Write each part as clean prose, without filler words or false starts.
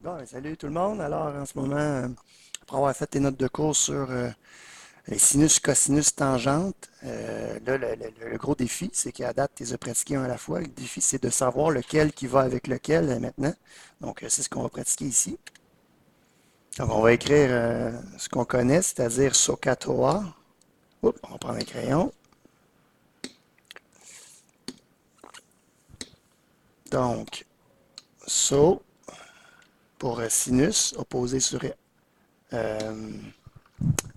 Bon, salut tout le monde. Alors, en ce moment, après avoir fait tes notes de cours sur les sinus, cosinus, tangentes, là, le gros défi, c'est qu'à date, tu les as pratiqués un à la fois. Le défi, c'est de savoir lequel qui va avec lequel maintenant. Donc, c'est ce qu'on va pratiquer ici. Donc, on va écrire ce qu'on connaît, c'est-à-dire SOHCAHTOA. Oups, on prend un crayon. Donc, SO pour sinus, opposé euh,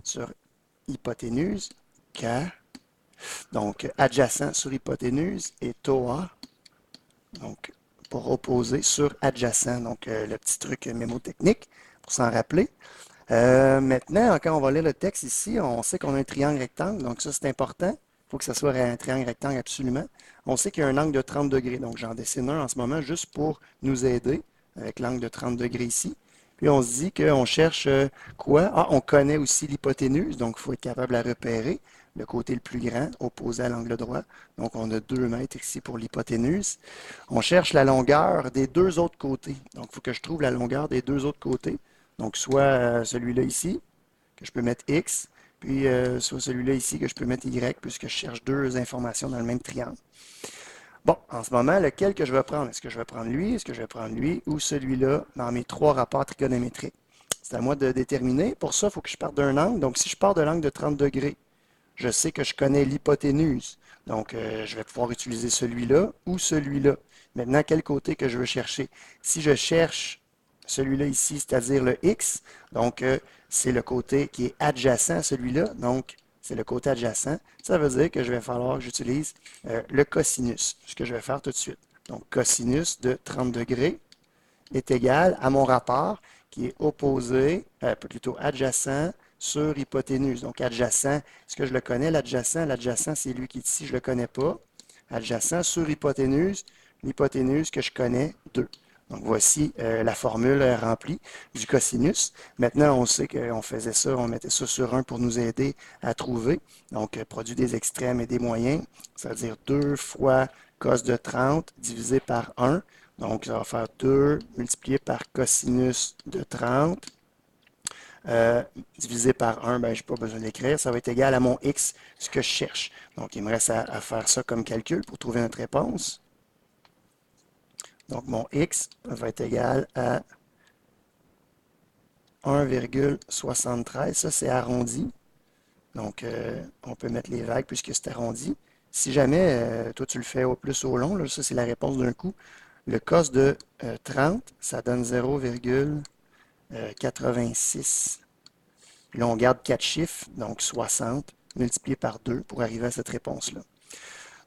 sur hypoténuse, K. Donc, adjacent sur hypoténuse et TOA, donc pour opposer sur adjacent. Donc, le petit truc mémotechnique pour s'en rappeler. Maintenant, quand on va lire le texte ici, on sait qu'on a un triangle rectangle, donc ça c'est important. Il faut que ce soit un triangle rectangle absolument. On sait qu'il y a un angle de 30 degrés, donc j'en dessine un en ce moment juste pour nous aider avec l'angle de 30 degrés ici. Puis on se dit qu'on cherche quoi? Ah, on connaît aussi l'hypoténuse, donc il faut être capable de la repérer. Le côté le plus grand, opposé à l'angle droit. Donc on a 2 mètres ici pour l'hypoténuse. On cherche la longueur des deux autres côtés. Donc il faut que je trouve la longueur des deux autres côtés. Donc, soit celui-là ici, que je peux mettre X, puis soit celui-là ici, que je peux mettre Y, puisque je cherche deux informations dans le même triangle. Bon, en ce moment, lequel que je vais prendre? Est-ce que je vais prendre lui? Est-ce que je vais prendre lui? Ou celui-là dans mes trois rapports trigonométriques? C'est à moi de déterminer. Pour ça, il faut que je parte d'un angle. Donc, si je pars de l'angle de 30 degrés, je sais que je connais l'hypoténuse. Donc, je vais pouvoir utiliser celui-là ou celui-là. Maintenant, quel côté que je veux chercher? Si je cherche celui-là ici, c'est-à-dire le X, donc c'est le côté qui est adjacent à celui-là, donc c'est le côté adjacent. Ça veut dire que je vais falloir que j'utilise le cosinus, ce que je vais faire tout de suite. Donc, cosinus de 30 degrés est égal à mon rapport qui est opposé, plutôt adjacent sur hypoténuse. Donc, adjacent, est-ce que je le connais, l'adjacent? L'adjacent, c'est lui qui est ici, je ne le connais pas. Adjacent sur hypoténuse, l'hypoténuse que je connais, 2. Donc, voici la formule remplie du cosinus. Maintenant, on sait qu'on faisait ça, on mettait ça sur 1 pour nous aider à trouver. Donc, produit des extrêmes et des moyens, ça veut dire 2 fois cos de 30 divisé par 1. Donc, ça va faire 2 multiplié par cosinus de 30 divisé par 1, ben, je n'ai pas besoin d'écrire. Ça va être égal à mon x, ce que je cherche. Donc, il me reste à faire ça comme calcul pour trouver notre réponse. Donc, mon x va être égal à 1,73. Ça, c'est arrondi. Donc, on peut mettre les vagues puisque c'est arrondi. Si jamais, toi, tu le fais au plus au long, là, ça, c'est la réponse d'un coup. Le cos de 30, ça donne 0,86. Puis là, on garde 4 chiffres, donc 60, multiplié par 2 pour arriver à cette réponse-là.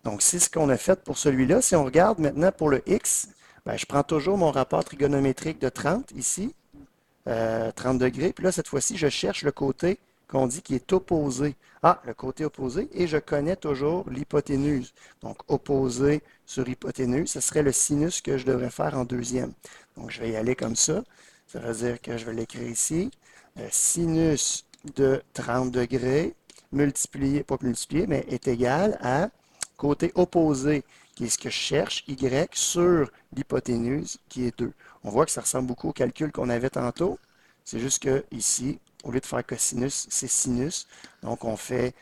Donc, c'est ce qu'on a fait pour celui-là. Si on regarde maintenant pour le x, ben, je prends toujours mon rapport trigonométrique de 30 ici, 30 degrés. Puis là, cette fois-ci, je cherche le côté qu'on dit qui est opposé. Ah, le côté opposé. Et je connais toujours l'hypoténuse. Donc, opposé sur hypoténuse, ce serait le sinus que je devrais faire en deuxième. Donc, je vais y aller comme ça. Ça veut dire que je vais l'écrire ici. Sinus de 30 degrés multiplié, pas multiplié, mais est égal à côté opposé, qui est ce que je cherche, y sur l'hypoténuse, qui est 2. On voit que ça ressemble beaucoup au calcul qu'on avait tantôt. C'est juste que ici, au lieu de faire cosinus, c'est sinus. Donc, on fait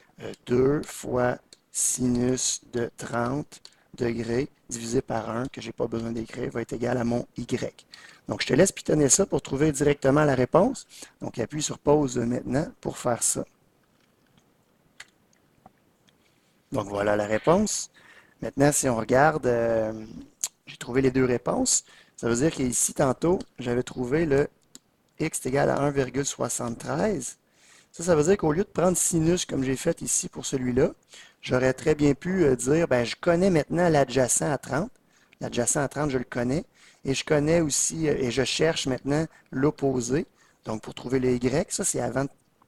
2 fois sinus de 30 degrés divisé par 1, que je n'ai pas besoin d'écrire, va être égal à mon Y. Donc, je te laisse pitonner ça pour trouver directement la réponse. Donc, appuie sur pause maintenant pour faire ça. Donc, voilà la réponse. Maintenant, si on regarde, j'ai trouvé les deux réponses. Ça veut dire qu'ici, tantôt, j'avais trouvé le x est égal à 1,73. Ça veut dire qu'au lieu de prendre sinus comme j'ai fait ici pour celui-là, j'aurais très bien pu dire, ben, je connais maintenant l'adjacent à 30. L'adjacent à 30, je le connais. Et je connais aussi, et je cherche maintenant l'opposé. Donc, pour trouver le y, ça, c'est avant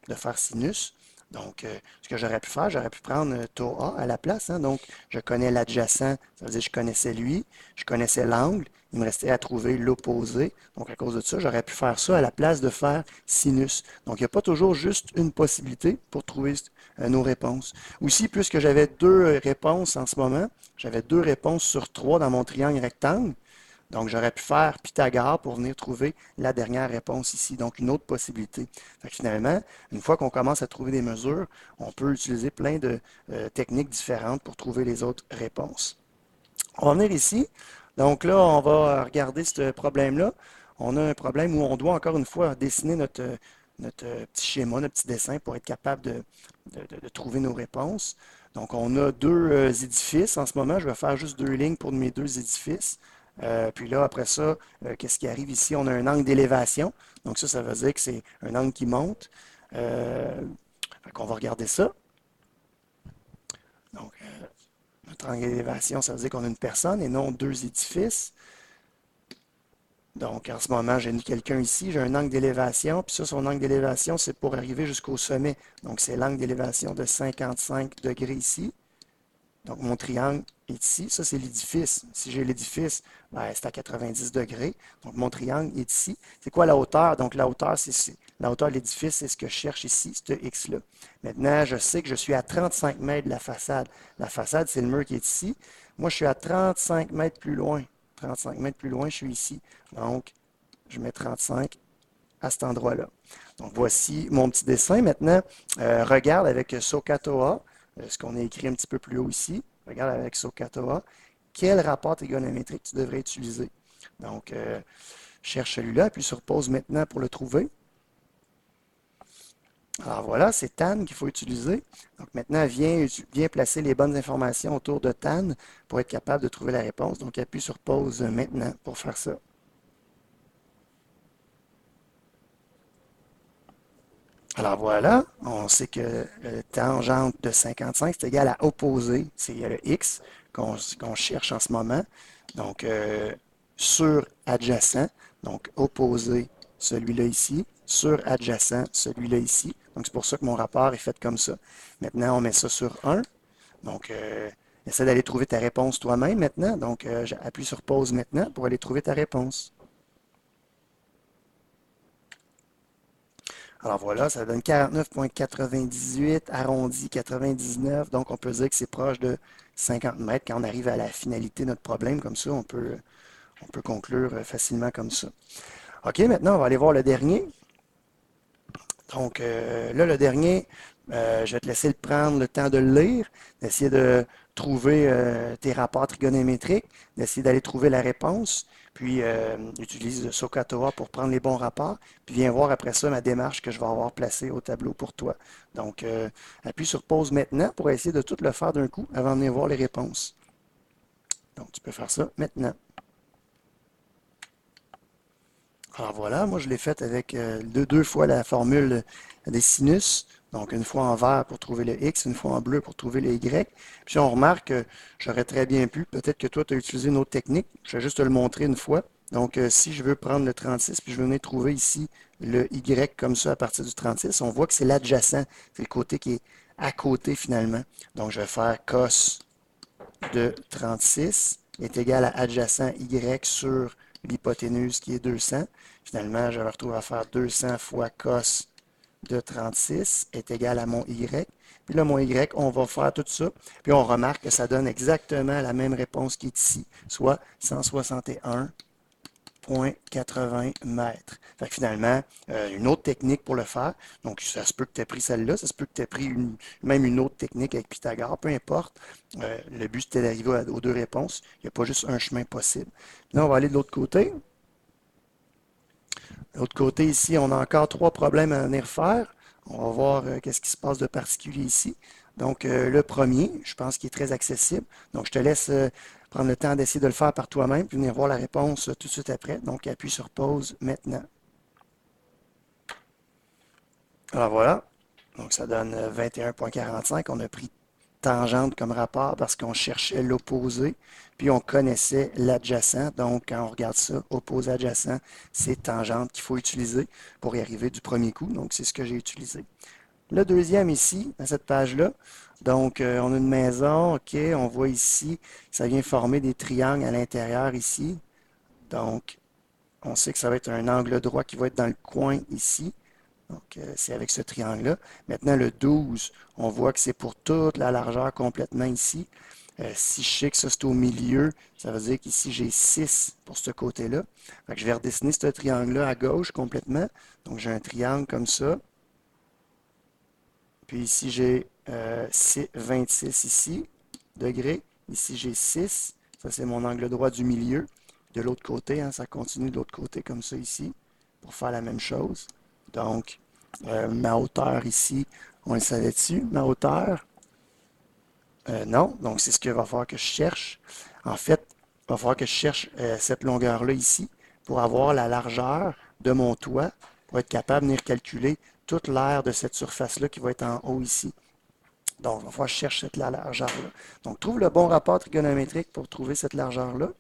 de faire sinus. Donc, ce que j'aurais pu faire, j'aurais pu prendre taux A à la place. Hein. Donc, je connais l'adjacent, ça veut dire que je connaissais lui, je connaissais l'angle, il me restait à trouver l'opposé. Donc, à cause de ça, j'aurais pu faire ça à la place de faire sinus. Donc, il n'y a pas toujours juste une possibilité pour trouver nos réponses. Aussi, puisque j'avais deux réponses en ce moment, j'avais deux réponses sur trois dans mon triangle rectangle, Donc, j'aurais pu faire Pythagore pour venir trouver la dernière réponse ici, donc une autre possibilité. Fait que finalement, une fois qu'on commence à trouver des mesures, on peut utiliser plein de techniques différentes pour trouver les autres réponses. On va venir ici. Donc là, on va regarder ce problème-là. On a un problème où on doit encore une fois dessiner notre petit schéma, notre petit dessin pour être capable de trouver nos réponses. Donc, on a deux édifices en ce moment. Je vais faire juste deux lignes pour mes deux édifices. Puis là, après ça, qu'est-ce qui arrive ici? On a un angle d'élévation. Donc ça veut dire que c'est un angle qui monte. Fait qu'on va regarder ça. Donc, notre angle d'élévation, ça veut dire qu'on a une personne et non deux édifices. Donc, en ce moment, j'ai mis quelqu'un ici, j'ai un angle d'élévation, puis ça, son angle d'élévation, c'est pour arriver jusqu'au sommet. Donc, c'est l'angle d'élévation de 55 degrés ici. Donc, mon triangle est ici. Ça, c'est l'édifice. Si j'ai l'édifice, ben, c'est à 90 degrés. Donc, mon triangle est ici. C'est quoi la hauteur? Donc, la hauteur, la hauteur de l'édifice, c'est ce que je cherche ici, ce X-là. Maintenant, je sais que je suis à 35 mètres de la façade. La façade, c'est le mur qui est ici. Moi, je suis à 35 mètres plus loin. 35 mètres plus loin, je suis ici. Donc, je mets 35 à cet endroit-là. Donc, voici mon petit dessin. Maintenant, regarde avec SOHCAHTOA, ce qu'on a écrit un petit peu plus haut ici. Regarde avec SOHCAHTOA, quel rapport trigonométrique tu devrais utiliser. Donc, cherche celui-là, appuie sur pause maintenant pour le trouver. Alors voilà, c'est TAN qu'il faut utiliser. Donc maintenant, viens placer les bonnes informations autour de TAN pour être capable de trouver la réponse. Donc appuie sur pause maintenant pour faire ça. Alors voilà, on sait que tangente de 55, c'est égal à opposé, c'est le x qu'on cherche en ce moment. Donc, sur adjacent, donc opposé, celui-là ici, sur adjacent, celui-là ici. Donc, c'est pour ça que mon rapport est fait comme ça. Maintenant, on met ça sur 1. Donc, essaie d'aller trouver ta réponse toi-même maintenant. Donc, j'appuie sur pause maintenant pour aller trouver ta réponse. Alors voilà, ça donne 49,98, arrondi 99. Donc, on peut dire que c'est proche de 50 mètres. Quand on arrive à la finalité de notre problème, comme ça, on peut conclure facilement comme ça. OK, maintenant, on va aller voir le dernier. Donc, là, le dernier, je vais te laisser prendre le temps de le lire, d'essayer de trouver tes rapports trigonométriques, d'essayer d'aller trouver la réponse, puis utilise SOHCAHTOA pour prendre les bons rapports, puis viens voir après ça ma démarche que je vais avoir placée au tableau pour toi. Donc, appuie sur pause maintenant pour essayer de tout le faire d'un coup avant de venir voir les réponses. Donc, tu peux faire ça maintenant. Alors voilà, moi je l'ai fait avec deux fois la formule des sinus. Donc une fois en vert pour trouver le X, une fois en bleu pour trouver le Y. Puis on remarque que j'aurais très bien pu, peut-être que toi tu as utilisé une autre technique, je vais juste te le montrer une fois. Donc si je veux prendre le 36, puis je veux venir trouver ici le Y comme ça à partir du 36, on voit que c'est l'adjacent, c'est le côté qui est à côté finalement. Donc je vais faire cos de 36 est égal à adjacent Y sur l'hypoténuse qui est 200. Finalement, je me retrouve à faire 200 fois cos de 36 est égal à mon Y. Puis là, mon Y, on va faire tout ça. Puis on remarque que ça donne exactement la même réponse qui est ici, soit 161,80 mètres. Fait que finalement, une autre technique pour le faire. Donc, ça se peut que tu aies pris celle-là, ça se peut que tu aies pris même une autre technique avec Pythagore, peu importe. Le but, c'était d'arriver aux deux réponses. Il n'y a pas juste un chemin possible. Là, on va aller de l'autre côté. De l'autre côté, ici, on a encore trois problèmes à venir faire. On va voir qu'est-ce qui se passe de particulier ici. Donc, le premier, je pense qu'il est très accessible. Donc, je te laisse prendre le temps d'essayer de le faire par toi-même, puis venir voir la réponse tout de suite après. Donc, appuie sur pause maintenant. Alors voilà. Donc, ça donne 21,45. On a pris tangente comme rapport parce qu'on cherchait l'opposé, puis on connaissait l'adjacent. Donc, quand on regarde ça, opposé adjacent, c'est tangente qu'il faut utiliser pour y arriver du premier coup. Donc, c'est ce que j'ai utilisé. Le deuxième ici, dans cette page-là, donc on a une maison, OK, on voit ici, ça vient former des triangles à l'intérieur ici. Donc, on sait que ça va être un angle droit qui va être dans le coin ici. Donc, c'est avec ce triangle-là. Maintenant, le 12, on voit que c'est pour toute la largeur complètement ici. Si je sais que ça c'est au milieu, ça veut dire qu'ici j'ai 6 pour ce côté-là. Fait que je vais redessiner ce triangle-là à gauche complètement. Donc j'ai un triangle comme ça. Puis ici j'ai 26 ici, degrés. Ici j'ai 6. Ça c'est mon angle droit du milieu. De l'autre côté, hein, ça continue de l'autre côté comme ça ici pour faire la même chose. Donc ma hauteur ici, on le savait dessus, ma hauteur. Non, donc c'est ce qu'il va falloir que je cherche. En fait, il va falloir que je cherche cette longueur-là ici pour avoir la largeur de mon toit, pour être capable de venir calculer toute l'aire de cette surface-là qui va être en haut ici. Donc, il va falloir que je cherche cette largeur-là. Donc, trouve le bon rapport trigonométrique pour trouver cette largeur-là,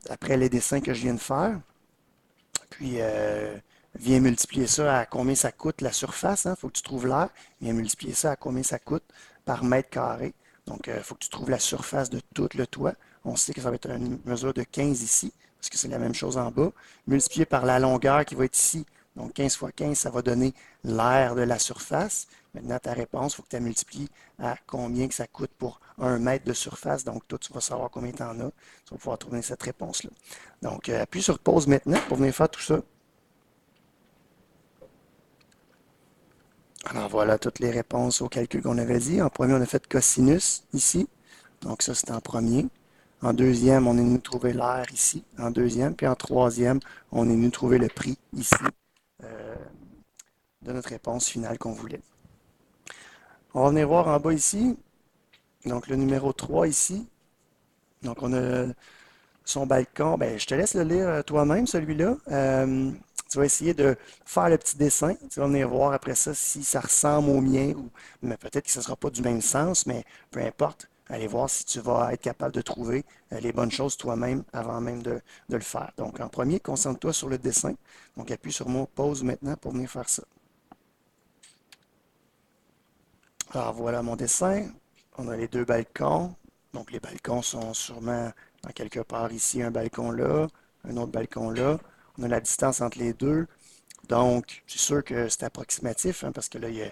après les dessins que je viens de faire. Puis, viens multiplier ça à combien ça coûte la surface. Il faut que tu trouves l'aire. Viens multiplier ça à combien ça coûte par mètre carré. Donc, il faut que tu trouves la surface de tout le toit. On sait que ça va être une mesure de 15 ici, parce que c'est la même chose en bas. Multiplié par la longueur qui va être ici. Donc, 15 fois 15, ça va donner l'aire de la surface. Maintenant, ta réponse, il faut que tu la multiplies à combien que ça coûte pour 1 mètre de surface. Donc, toi, tu vas savoir combien tu en as. Tu vas pouvoir trouver cette réponse-là. Donc, appuie sur pause maintenant pour venir faire tout ça. Alors, voilà toutes les réponses au calcul qu'on avait dit. En premier, on a fait cosinus ici. Donc, ça, c'est en premier. En deuxième, on est venu trouver l'aire ici, en deuxième. Puis en troisième, on est venu trouver le prix ici de notre réponse finale qu'on voulait. On va venir voir en bas ici. Donc, le numéro 3 ici. Donc, on a son balcon. Ben, je te laisse le lire toi-même, celui-là. Tu vas essayer de faire le petit dessin. Tu vas venir voir après ça si ça ressemble au mien. Mais peut-être que ce ne sera pas du même sens, mais peu importe. Allez voir si tu vas être capable de trouver les bonnes choses toi-même avant même de le faire. Donc, en premier, concentre-toi sur le dessin. Donc, appuie sur mon pause maintenant pour venir faire ça. Alors, voilà mon dessin. On a les deux balcons. Donc, les balcons sont sûrement en quelque part ici, un balcon là, un autre balcon là. On a la distance entre les deux. Donc, c'est sûr que c'est approximatif, hein, parce que là, il y a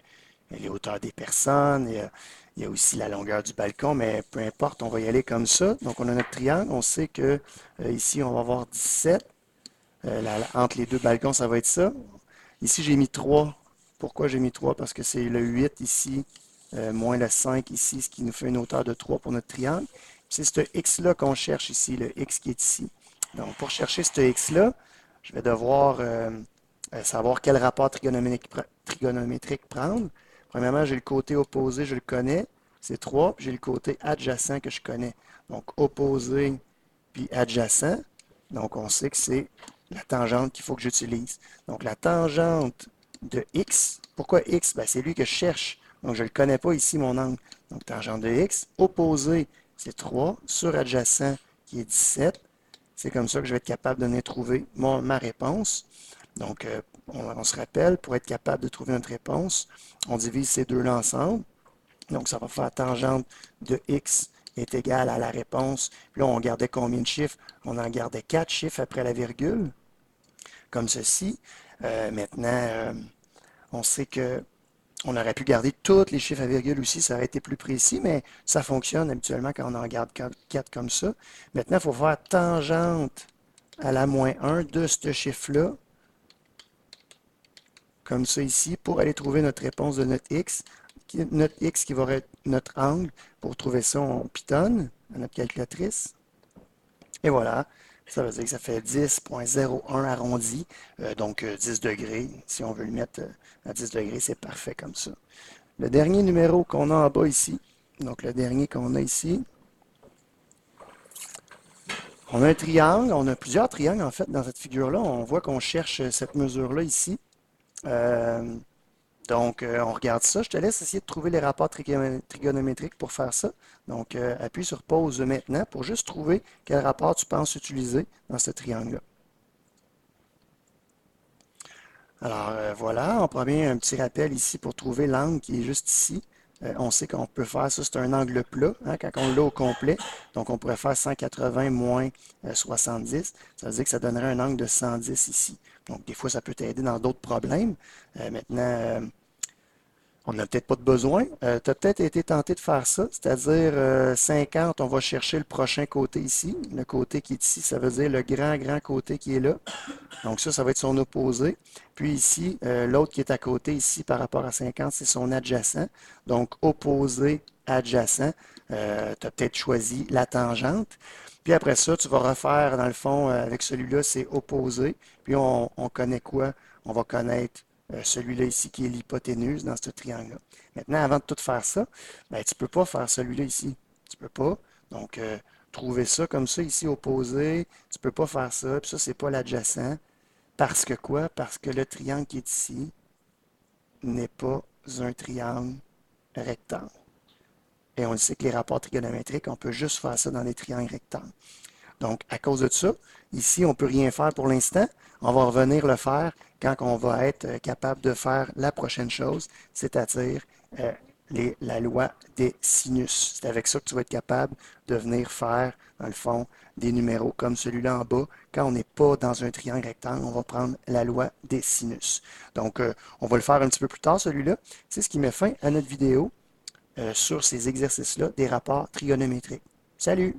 les hauteurs des personnes, il y a aussi la longueur du balcon, mais peu importe, on va y aller comme ça. Donc, on a notre triangle. On sait que ici, on va avoir 17. Entre les deux balcons, ça va être ça. Ici, j'ai mis 3. Pourquoi j'ai mis 3? Parce que c'est le 8 ici, moins le 5 ici, ce qui nous fait une hauteur de 3 pour notre triangle. C'est ce x-là qu'on cherche ici, le x qui est ici. Donc, pour chercher ce x-là, je vais devoir savoir quel rapport trigonométrique prendre. Premièrement, j'ai le côté opposé, je le connais, c'est 3, puis j'ai le côté adjacent que je connais. Donc, opposé puis adjacent. Donc, on sait que c'est la tangente qu'il faut que j'utilise. Donc, la tangente de x, pourquoi x? Ben, c'est lui que je cherche. Donc, je ne le connais pas ici, mon angle. Donc, tangente de x, opposé, c'est 3, sur adjacent, qui est 17. C'est comme ça que je vais être capable de venir trouver ma réponse. Donc, on se rappelle, pour être capable de trouver notre réponse, on divise ces deux-là ensemble. Donc, ça va faire tangente de x est égale à la réponse. Puis là, on gardait combien de chiffres? On en gardait 4 chiffres après la virgule, comme ceci. Maintenant, on sait que on aurait pu garder tous les chiffres à virgule aussi, ça aurait été plus précis, mais ça fonctionne habituellement quand on en garde 4 comme ça. Maintenant, il faut faire tangente à la moins 1 de ce chiffre-là, comme ça ici, pour aller trouver notre réponse de notre x. Notre x qui va être notre angle. Pour trouver ça, on pitonne à notre calculatrice. Et voilà, ça veut dire que ça fait 10,01 arrondi, donc 10 degrés. Si on veut le mettre à 10 degrés, c'est parfait comme ça. Le dernier numéro qu'on a en bas ici, donc le dernier qu'on a ici, on a un triangle, on a plusieurs triangles en fait dans cette figure-là. On voit qu'on cherche cette mesure-là ici. Donc, on regarde ça. Je te laisse essayer de trouver les rapports trigonométriques pour faire ça. Donc, appuie sur pause maintenant pour juste trouver quel rapport tu penses utiliser dans ce triangle-là. Alors, voilà, on prend un petit rappel ici pour trouver l'angle qui est juste ici. On sait qu'on peut faire ça, c'est un angle plat, hein, quand on l'a au complet. Donc, on pourrait faire 180 moins 70. Ça veut dire que ça donnerait un angle de 110 ici. Donc, des fois, ça peut t'aider dans d'autres problèmes. Maintenant, On n'a peut-être pas de besoin. Tu as peut-être été tenté de faire ça, c'est-à-dire 50, on va chercher le prochain côté ici. Le côté qui est ici, ça veut dire le grand côté qui est là. Donc ça va être son opposé. Puis ici, l'autre qui est à côté ici par rapport à 50, c'est son adjacent. Donc opposé, adjacent. Tu as peut-être choisi la tangente. Puis après ça, tu vas refaire, dans le fond, avec celui-là, c'est opposé. Puis on connaît quoi? On va connaître celui-là ici qui est l'hypoténuse dans ce triangle-là. Maintenant, avant de tout faire ça, ben, tu ne peux pas faire celui-là ici. Tu ne peux pas. Donc, trouver ça comme ça ici opposé, tu ne peux pas faire ça. Puis ça, c'est pas l'adjacent. Parce que quoi? Parce que le triangle qui est ici n'est pas un triangle rectangle. Et on le sait que les rapports trigonométriques, on peut juste faire ça dans les triangles rectangles. Donc, à cause de ça, ici, on ne peut rien faire pour l'instant. On va revenir le faire quand on va être capable de faire la prochaine chose, c'est-à-dire la loi des sinus. C'est avec ça que tu vas être capable de venir faire, dans le fond, des numéros comme celui-là en bas. Quand on n'est pas dans un triangle rectangle, on va prendre la loi des sinus. Donc, on va le faire un petit peu plus tard, celui-là. C'est ce qui met fin à notre vidéo sur ces exercices-là des rapports trigonométriques. Salut!